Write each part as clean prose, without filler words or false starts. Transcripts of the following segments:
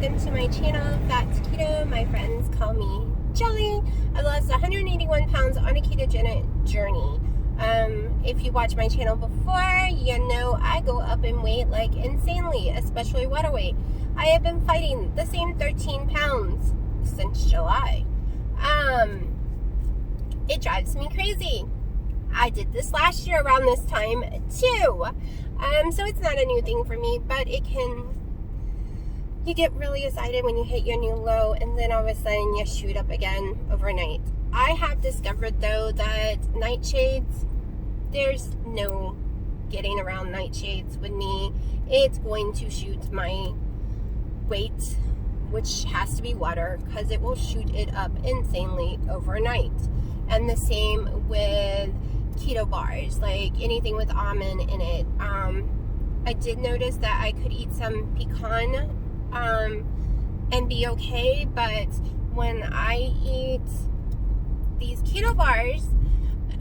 welcome to my channel, Fats Keto. My friends call me Jelly. I lost 181 pounds on a ketogenic journey. If you watch my channel before, you know I go up in weight like insanely, especially water weight. I have been fighting the same 13 pounds since July. It drives me crazy. I did this last year around this time too. So it's not a new thing for me, but you get really excited when you hit your new low and then all of a sudden you shoot up again overnight. I have discovered though that nightshades, there's no getting around nightshades with me. It's going to shoot my weight, which has to be water, because it will shoot it up insanely overnight. And the same with keto bars, like anything with almond in it. I did notice that I could eat some pecan and be okay, but when I eat these keto bars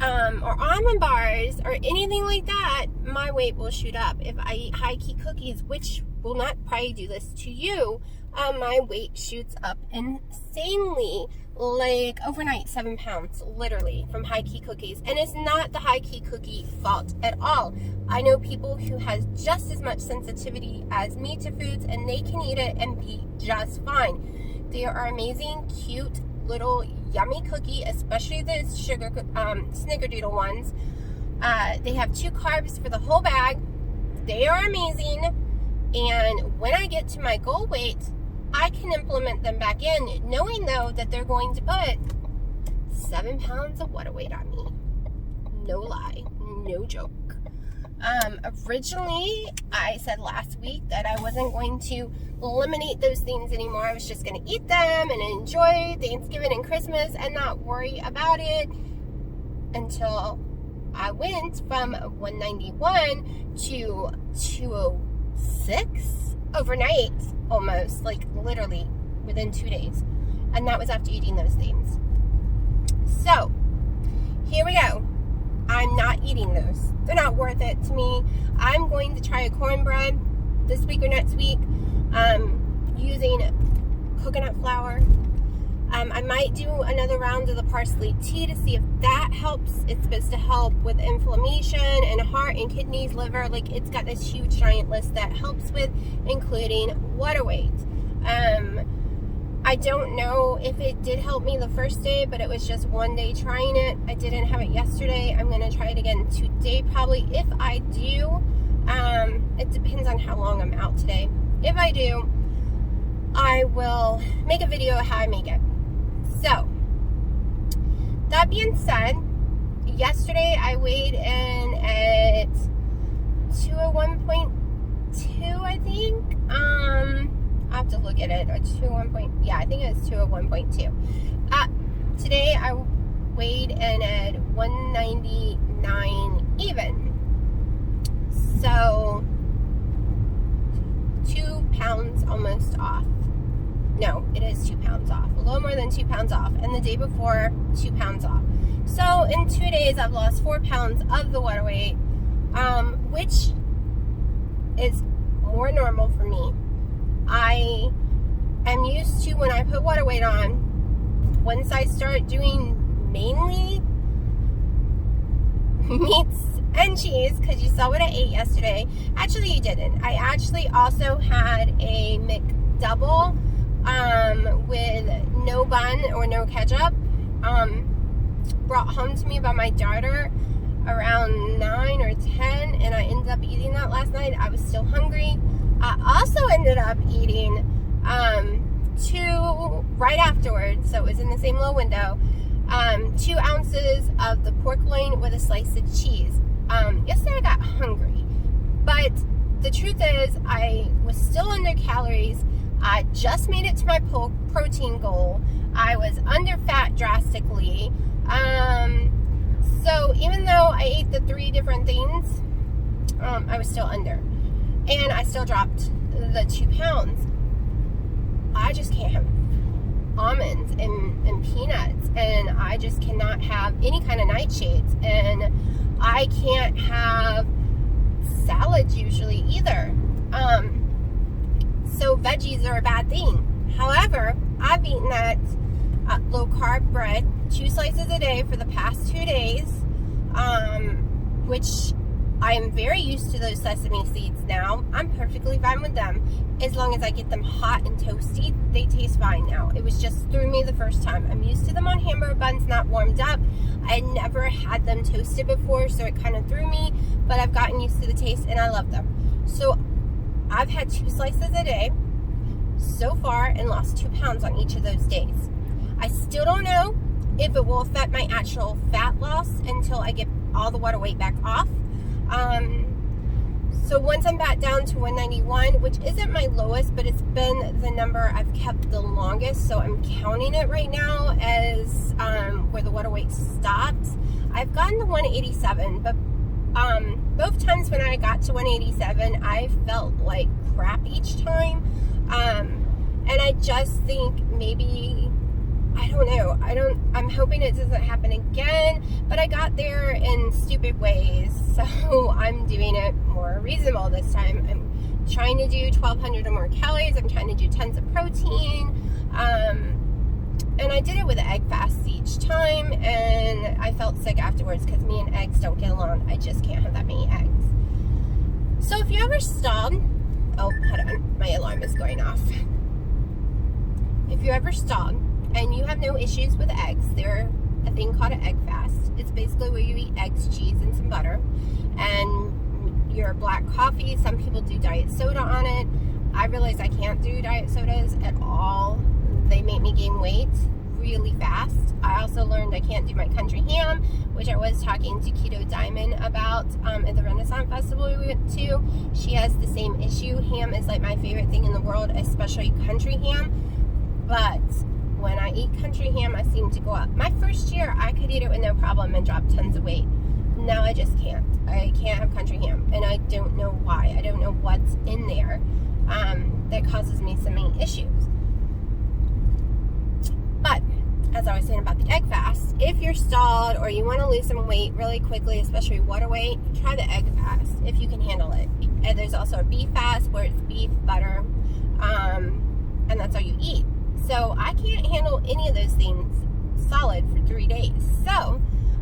or almond bars or anything like that, my weight will shoot up. If I eat high key cookies, which will not probably do this to you, my weight shoots up insanely, like overnight 7 pounds, literally, from high key cookies. And it's not the high key cookie fault at all. I know people who has just as much sensitivity as me to foods, and they can eat it and be just fine. They are amazing, cute, little yummy cookie, especially the sugar snickerdoodle ones. They have 2 carbs for the whole bag. They are amazing. And when I get to my goal weight, I can implement them back in, knowing though that they're going to put 7 pounds of water weight on me. No lie, no joke. Originally, I said last week that I wasn't going to eliminate those things anymore. I was just going to eat them and enjoy Thanksgiving and Christmas and not worry about it, until I went from 191 to 206 overnight, almost, like literally within 2 days. And that was after eating those things. So here we go. I'm not eating those. They're not worth it to me. I'm going to try a cornbread this week or next week, using coconut flour. I might do another round of the parsley tea to see if that helps. It's supposed to help with inflammation and heart and kidneys, liver. Like, it's got this huge giant list that helps with, including water weight. I don't know if it did help me the first day, but it was just one day trying it. I didn't have it yesterday. I'm going to try it again today probably. If I do, it depends on how long I'm out today. If I do, I will make a video of how I make it. So, that being said, yesterday I weighed in at 201.2, I think. I have to look at it. Yeah, I think it was 201.2. Today I weighed in at 199 even. So 2 pounds almost off. No, it is 2 pounds off. A little more than 2 pounds off. And the day before, 2 pounds off. So in 2 days, I've lost 4 pounds of the water weight, which is more normal for me. I am used to, when I put water weight on, once I start doing mainly meats and cheese, because you saw what I ate yesterday. Actually, you didn't. I actually also had a McDouble with no bun or no ketchup, brought home to me by my daughter around 9 or 10, and I ended up eating that last night. I was still hungry. I also ended up eating 2 right afterwards, so it was in the same little window, 2 ounces of the pork loin with a slice of cheese. Yesterday I got hungry, but the truth is I was still under calories. I just made it to my protein goal. I was under fat drastically. So even though I ate the 3 different things, I was still under. And I still dropped the 2 pounds. I just can't have almonds and peanuts. And I just cannot have any kind of nightshades. And I can't have salads usually either. So veggies are a bad thing. However, I've eaten that low carb bread 2 slices a day for the past 2 days, which I am very used to those sesame seeds now. I'm perfectly fine with them as long as I get them hot and toasty. They taste fine now. It was just threw me the first time. I'm used to them on hamburger buns, not warmed up. I never had them toasted before, so it kind of threw me, but I've gotten used to the taste and I love them. So I've had 2 slices a day so far and lost 2 pounds on each of those days. I still don't know if it will affect my actual fat loss until I get all the water weight back off. So once I'm back down to 191, which isn't my lowest, but it's been the number I've kept the longest, so I'm counting it right now as where the water weight stopped. I've gotten to 187, but both times when I got to 187, I felt like crap each time. And I just think maybe, I don't know, I'm hoping it doesn't happen again, but I got there in stupid ways, so I'm doing it more reasonable this time. I'm trying to do 1,200 or more calories. I'm trying to do tons of protein, and I did it with egg fasts each time, and I felt sick afterwards because me and eggs don't get along. I just can't have that many eggs. So if you ever stalled, oh, hold on, my alarm is going off. If you ever stalled and you have no issues with eggs, they're a thing called an egg fast. It's basically where you eat eggs, cheese, and some butter, and your black coffee. Some people do diet soda on it. I realize I can't do diet sodas at all. They make me gain weight really fast. I also learned I can't do my country ham, which I was talking to Keto Diamond about at the Renaissance Festival we went to. She has the same issue. Ham is like my favorite thing in the world, especially country ham. But when I eat country ham, I seem to go up. My first year, I could eat it with no problem and drop tons of weight. Now I just can't. I can't have country ham, and I don't know why. I don't know what's in there that causes me so many issues. But as I was saying about the egg fast, if you're stalled or you want to lose some weight really quickly, especially water weight, try the egg fast if you can handle it. And there's also a beef fast where it's beef, butter, and that's all you eat. So I can't handle any of those things solid for 3 days. So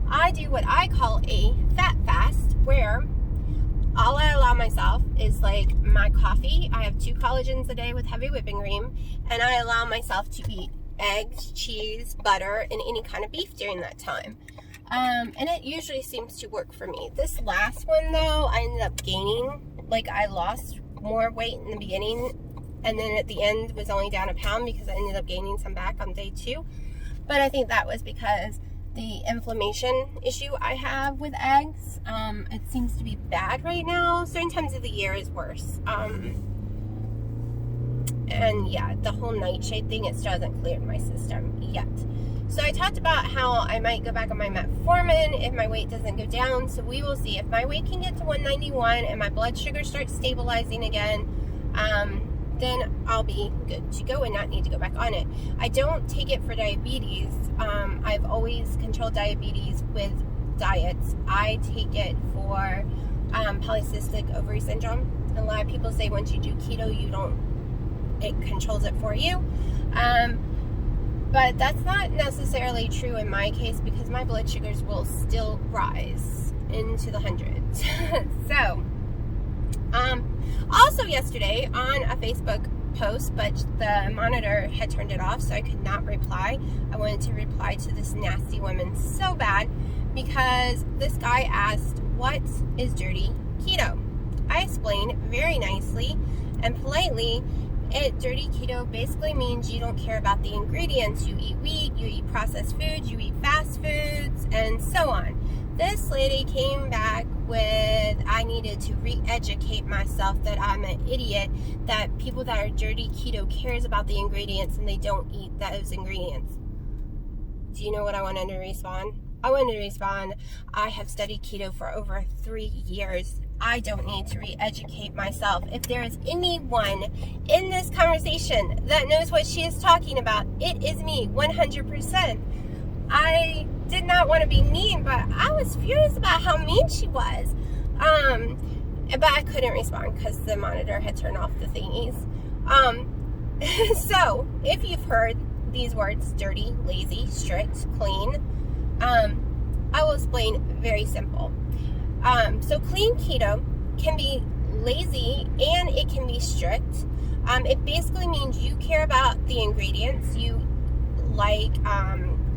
I do what I call a fat fast, where all I allow myself is like my coffee. I have 2 collagens a day with heavy whipping cream, and I allow myself to eat eggs, cheese, butter, and any kind of beef during that time. And it usually seems to work for me. This last one though, I ended up gaining, like I lost more weight in the beginning, and then at the end was only down 1 pound because I ended up gaining some back on day 2. But I think that was because the inflammation issue I have with eggs, it seems to be bad right now. Certain times of the year is worse. And yeah, the whole nightshade thing, it still hasn't cleared my system yet. So I talked about how I might go back on my metformin if my weight doesn't go down. So we will see. If my weight can get to 191 and my blood sugar starts stabilizing again, then I'll be good to go and not need to go back on it. I don't take it for diabetes. I've always controlled diabetes with diets. I take it for polycystic ovary syndrome. A lot of people say once you do keto, it controls it for you. But that's not necessarily true in my case because my blood sugars will still rise into the hundreds. So, also yesterday on a Facebook post, but the monitor had turned it off, so I could not reply. I wanted to reply to this nasty woman so bad because this guy asked, what is dirty keto? I explained very nicely and politely. Dirty keto basically means you don't care about the ingredients. You eat wheat, you eat processed foods, you eat fast foods, and so on. This lady came back with, I needed to re-educate myself that I'm an idiot, that people that are dirty keto cares about the ingredients and they don't eat those ingredients. Do you know what I wanted to respond? I wanted to respond, I have studied keto for over 3 years. I don't need to re-educate myself. If there is anyone in this conversation that knows what she is talking about, it is me, 100%. I did not want to be mean, but I was furious about how mean she was. But I couldn't respond because the monitor had turned off the thingies. So if you've heard these words, dirty, lazy, strict, clean, I will explain very simple. So clean keto can be lazy and it can be strict. It basically means you care about the ingredients. You like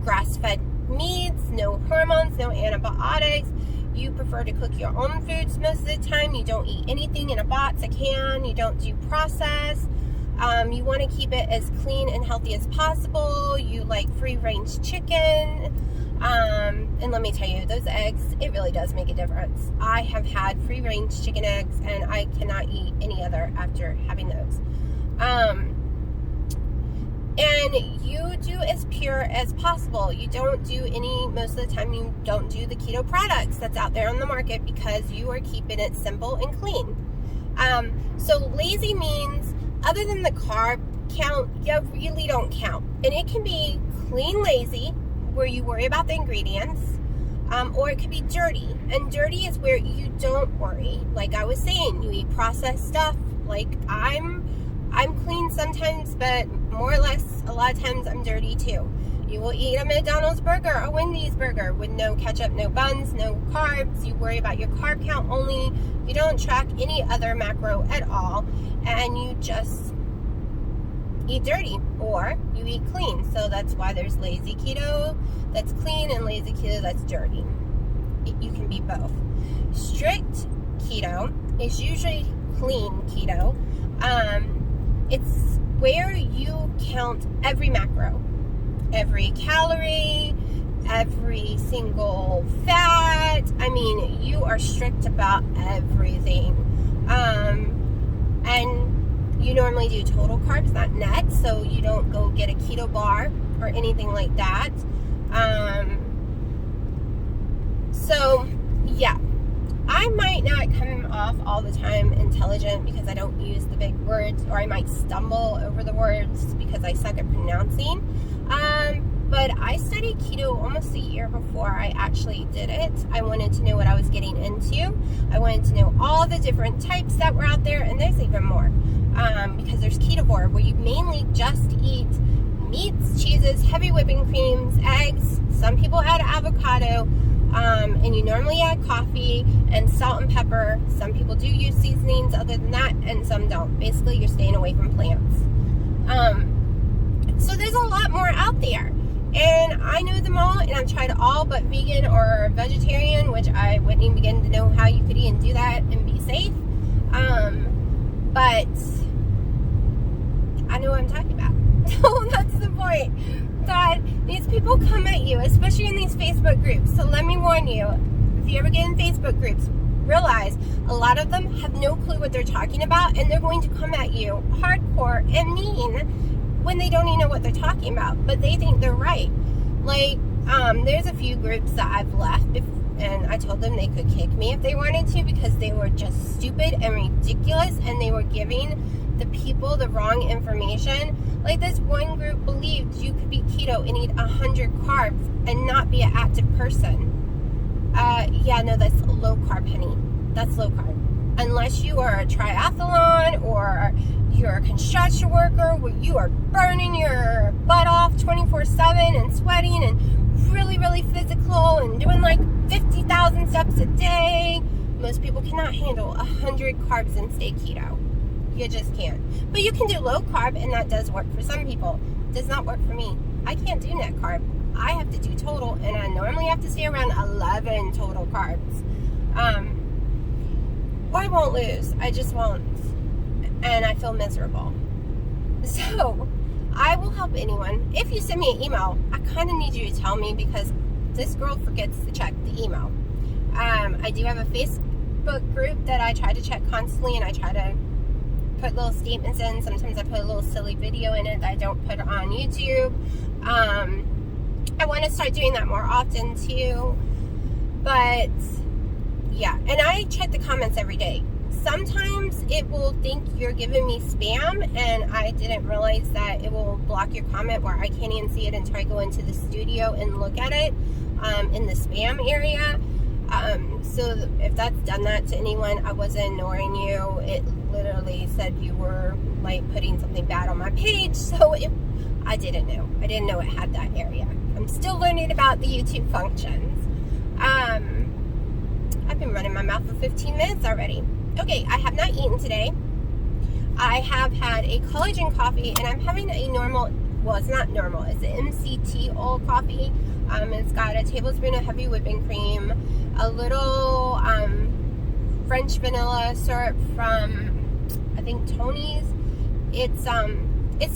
grass-fed meats, no hormones, no antibiotics. You prefer to cook your own foods most of the time. You don't eat anything in a box, a can. You don't do processed. You want to keep it as clean and healthy as possible. You like free-range chicken. And let me tell you, those eggs, it really does make a difference. I have had free-range chicken eggs, and I cannot eat any other after having those. And you do as pure as possible. You don't do any, most of the time, you don't do the keto products that's out there on the market because you are keeping it simple and clean. So lazy means, other than the carb count, you really don't count. And it can be clean lazy, where you worry about the ingredients, or it could be dirty. And dirty is where you don't worry. Like I was saying, you eat processed stuff. Like I'm clean sometimes, but more or less, a lot of times I'm dirty too. You will eat a McDonald's burger, a Wendy's burger with no ketchup, no buns, no carbs. You worry about your carb count only. You don't track any other macro at all, and you just eat dirty, or you eat clean. So that's why there's lazy keto that's clean and lazy keto that's dirty. You can be both. Strict keto is usually clean keto. It's where you count every macro, every calorie, every single fat. I mean, you are strict about everything. And you normally do total carbs, not net, so you don't go get a keto bar or anything like that. So yeah, I might not come off all the time intelligent because I don't use the big words, or I might stumble over the words because I suck at pronouncing. But I studied keto almost a year before I actually did it. I wanted to know what I was getting into. I wanted to know all the different types that were out there, and there's even more. Because there's ketovore, where you mainly just eat meats, cheeses, heavy whipping creams, eggs. Some people add avocado, and you normally add coffee and salt and pepper. Some people do use seasonings other than that, and some don't. Basically, you're staying away from plants. So there's a lot more out there. And I know them all, and I've tried all but vegan or vegetarian, which I wouldn't even begin to know how you could even do that and be safe. But I know what I'm talking about. So that's the point. That these people come at you, especially in these Facebook groups. So let me warn you, if you ever get in Facebook groups, realize a lot of them have no clue what they're talking about, and they're going to come at you hardcore and mean when they don't even know what they're talking about, but they think they're right. Like, there's a few groups that I've left, and I told them they could kick me if they wanted to, because they were just stupid and ridiculous, and they were giving the people the wrong information. Like, this one group believed you could be keto and eat 100 carbs and not be an active person. Yeah, no, that's low carb, honey. That's low carb. Unless you are a triathlon or you're a construction worker where you are burning your butt off 24/7 and sweating and really, really physical and doing like 50,000 steps a day. Most people cannot handle 100 carbs and stay keto. You just can't. But you can do low carb, and that does work for some people. It does not work for me. I can't do net carb. I have to do total, and I normally have to stay around 11 total carbs. Or I won't lose. I just won't. And I feel miserable. So, I will help anyone. If you send me an email, I kind of need you to tell me, because this girl forgets to check the email. I do have a Facebook group that I try to check constantly, and I try to put little statements in. Sometimes I put a little silly video in it that I don't put on YouTube. I want to start doing that more often too. But yeah, and I check the comments every day. Sometimes it will think you're giving me spam, and I didn't realize that it will block your comment where I can't even see it until I go into the studio and look at it in the spam area. So if that's done that to anyone, I wasn't ignoring you. It literally literally said you were like putting something bad on my page, so I didn't know it had that area. I'm still learning about the YouTube functions. I've been running my mouth for 15 minutes already. Okay, I have not eaten today. I have had a collagen coffee, and I'm having a normal, well, it's not normal, it's an MCT oil coffee. It's got a tablespoon of heavy whipping cream, a little French vanilla syrup from, I think, Tony's. It's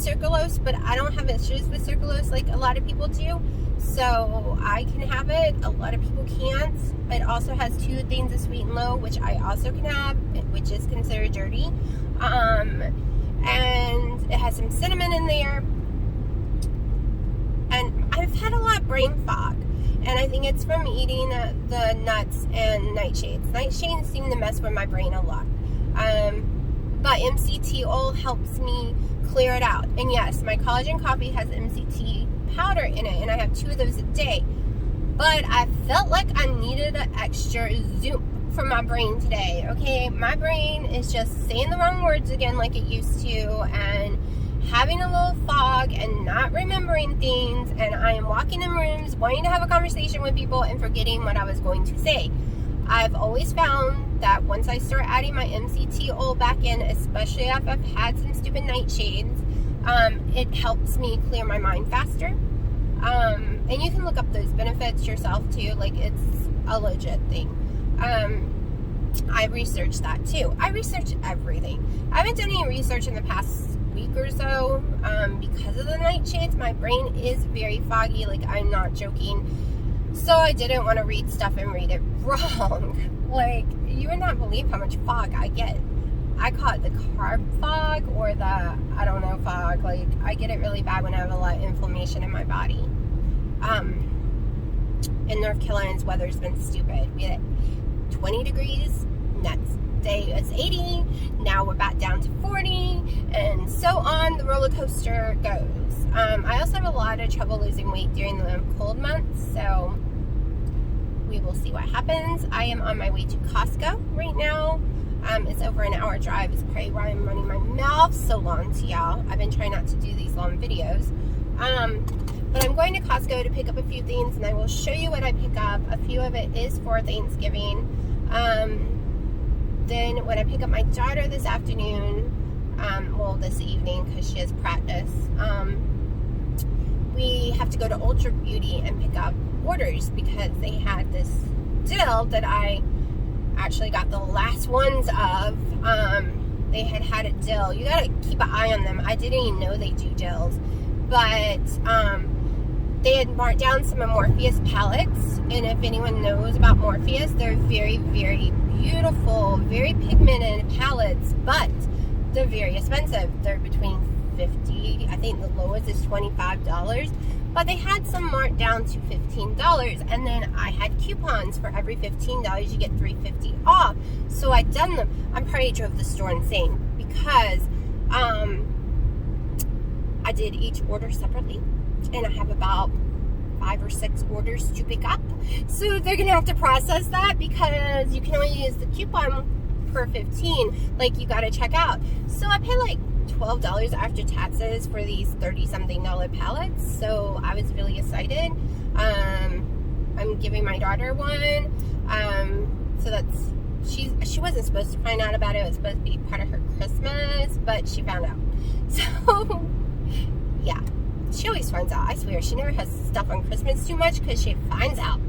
sucralose, but I don't have issues with sucralose like a lot of people do, so I can have it. A lot of people can't. It also has 2 things of sweet and low, which I also can have, which is considered dirty. And it has some cinnamon in there. And I've had a lot of brain fog, and I think it's from eating the nuts and nightshades. Nightshades seem to mess with my brain a lot. But MCT oil helps me clear it out. And yes, my collagen coffee has MCT powder in it, and I have 2 of those a day. But I felt like I needed an extra zoom from my brain today. Okay, my brain is just saying the wrong words again like it used to, and having a little fog and not remembering things, and I am walking in rooms wanting to have a conversation with people and forgetting what I was going to say. I've always found that once I start adding my MCT oil back in, especially if I've had some stupid nightshades, it helps me clear my mind faster. And you can look up those benefits yourself too, like it's a legit thing. I researched that too. I research everything. I haven't done any research in the past week or so because of the nightshades. My brain is very foggy, like I'm not joking. So I didn't want to read stuff and read it wrong. Like, you would not believe how much fog I get. I call it the carb fog, or the, I don't know, fog. Like, I get it really bad when I have a lot of inflammation in my body. In North Carolina's weather's been stupid. We had 20 degrees, next day it's 80, now we're back down to 40, and so on the roller coaster goes. I also have a lot of trouble losing weight during the cold months, so we will see what happens. I am on my way to Costco right now. It's over an hour drive. It's probably why I'm running my mouth so long to y'all. I've been trying not to do these long videos. But I'm going to Costco to pick up a few things, and I will show you what I pick up. A few of it is for Thanksgiving. Then when I pick up my daughter this afternoon, well, this evening because she has practice, we have to go to Ultra Beauty and pick up orders because they had this deal that I actually got the last ones of. They had a deal. You gotta keep an eye on them. I didn't even know they do deals, but they had marked down some of Morpheus palettes, and if anyone knows about Morpheus, they're very, very beautiful, very pigmented palettes, but they're very expensive. They're between $50, I think the lowest is $25, but they had some marked down to $15, and then I had coupons for every $15 you get $3.50 off. So I done them. I probably drove the store insane because I did each order separately, and I have about 5 or 6 orders to pick up. So they're gonna have to process that because you can only use the coupon per 15. Like, you gotta check out. So I paid like $12 after taxes for these $30-something palettes. So I was really excited. I'm giving my daughter one. So that's, she wasn't supposed to find out about it. It was supposed to be part of her Christmas, but she found out. So yeah, she always finds out. I swear, she never has stuff on Christmas too much because she finds out.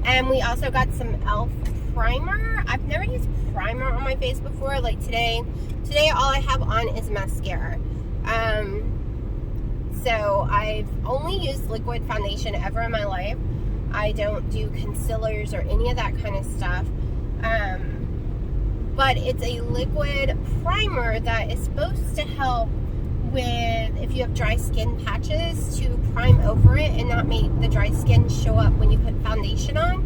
And we also got some e.l.f. primer. I've never used primer on my face before. Like today all I have on is mascara. So I've only used liquid foundation ever in my life. I don't do concealers or any of that kind of stuff. But it's a liquid primer that is supposed to help with, if you have dry skin patches, to prime over it and not make the dry skin show up when you put foundation on,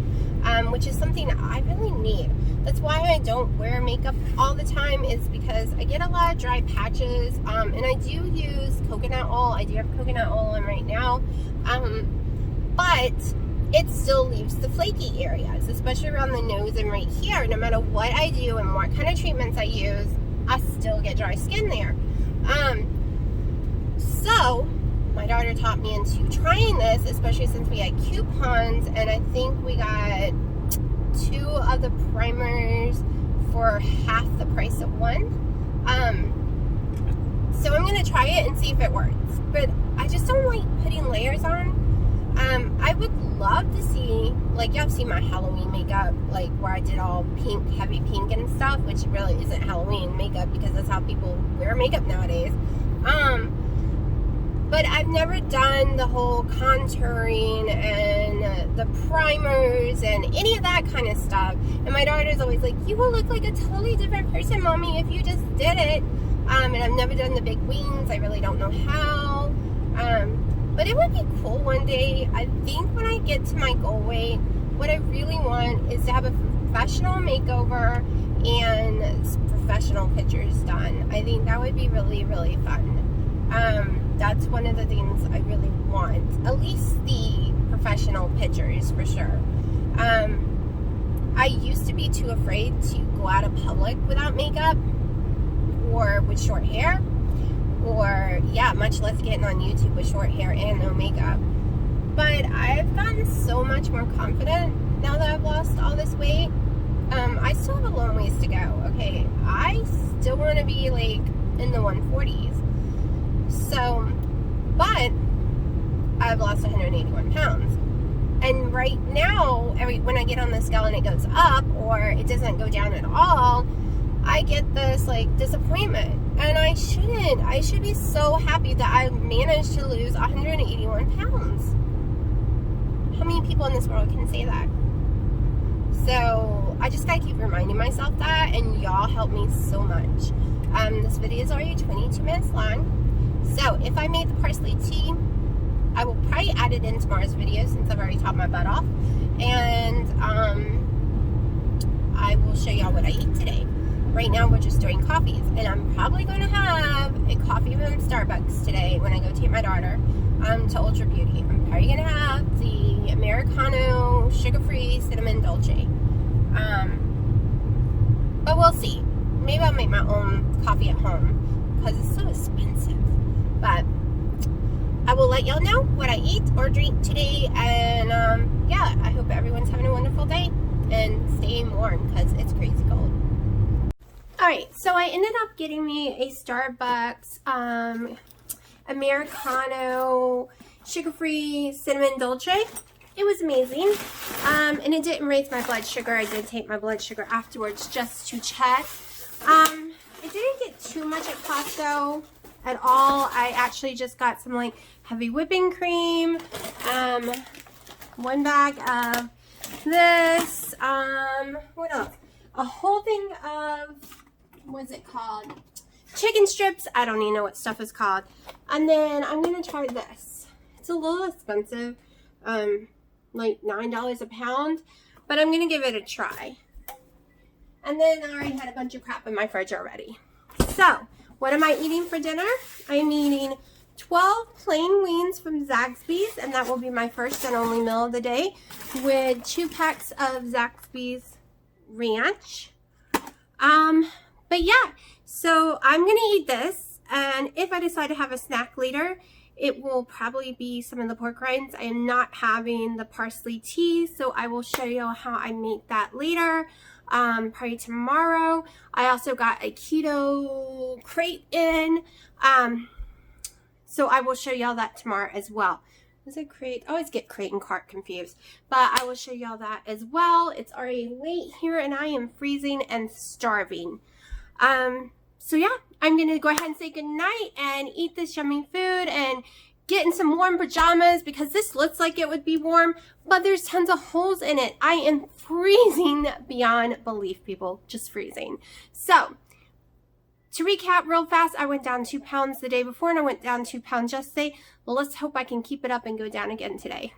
which is something I really need. That's why I don't wear makeup all the time, is because I get a lot of dry patches, and I do use coconut oil. I do have coconut oil on right now, but it still leaves the flaky areas, especially around the nose and right here. No matter what I do and what kind of treatments I use, I still get dry skin there. So my daughter taught me into trying this, especially since we had coupons, and I think we got 2 of the primers for half the price of one. So I'm going to try it and see if it works. But I just don't like putting layers on. I would love to see, like, y'all see my Halloween makeup, like where I did all pink, heavy pink and stuff, which really isn't Halloween makeup because that's how people wear makeup nowadays. But I've never done the whole contouring and the primers and any of that kind of stuff. And my daughter's always like, you will look like a totally different person, Mommy, if you just did it. And I've never done the big wings. I really don't know how. But it would be cool one day. I think when I get to my goal weight, what I really want is to have a professional makeover and professional pictures done. I think that would be really, really fun. That's one of the things I really want. At least the professional pictures, for sure. I used to be too afraid to go out of public without makeup or with short hair. Or, yeah, much less getting on YouTube with short hair and no makeup. But I've gotten so much more confident now that I've lost all this weight. I still have a long ways to go, okay? I still want to be, like, in the 140s. So, but I've lost 181 pounds. And right now, when I get on the scale and it goes up or it doesn't go down at all, I get this, like, disappointment. And I shouldn't. I should be so happy that I managed to lose 181 pounds. How many people in this world can say that? So, I just gotta keep reminding myself that, and y'all help me so much. This video is already 22 minutes long. So, if I made the parsley tea, I will probably add it in tomorrow's video since I've already taught my butt off. And, I will show y'all what I ate today. Right now, we're just doing coffees, and I'm probably going to have a coffee from Starbucks today when I go take my daughter to Ultra Beauty. I'm probably going to have the Americano sugar-free cinnamon dolce. But we'll see. Maybe I'll make my own coffee at home because it's so expensive. But I will let y'all know what I eat or drink today, and yeah, I hope everyone's having a wonderful day and staying warm because it's crazy cold. Alright, so I ended up getting me a Starbucks Americano sugar-free cinnamon dolce. It was amazing, and it didn't raise my blood sugar. I did take my blood sugar afterwards just to check. It didn't get too much at Costco at all. I actually just got some, like, heavy whipping cream, 1 bag of this, what else? A whole thing of, what's it called? Chicken strips. I don't even know what stuff is called. And then I'm going to try this. It's a little expensive, like $9 a pound, but I'm going to give it a try. And then I already had a bunch of crap in my fridge already. So, what am I eating for dinner? I'm eating 12 plain wings from Zaxby's, and that will be my first and only meal of the day, with 2 packs of Zaxby's ranch. But yeah, so I'm gonna eat this, and if I decide to have a snack later, it will probably be some of the pork rinds. I am not having the parsley tea, so I will show you how I make that later, probably tomorrow. I also got a keto crate in, so I will show y'all that tomorrow as well. Is it crate? I always get crate and cart confused. But I will show y'all that as well. It's already late here and I am freezing and starving. So yeah, I'm going to go ahead and say goodnight and eat this yummy food and get in some warm pajamas because this looks like it would be warm, but there's tons of holes in it. I am freezing beyond belief, people. Just freezing. So, to recap real fast, I went down 2 pounds the day before and I went down 2 pounds yesterday. Well, let's hope I can keep it up and go down again today.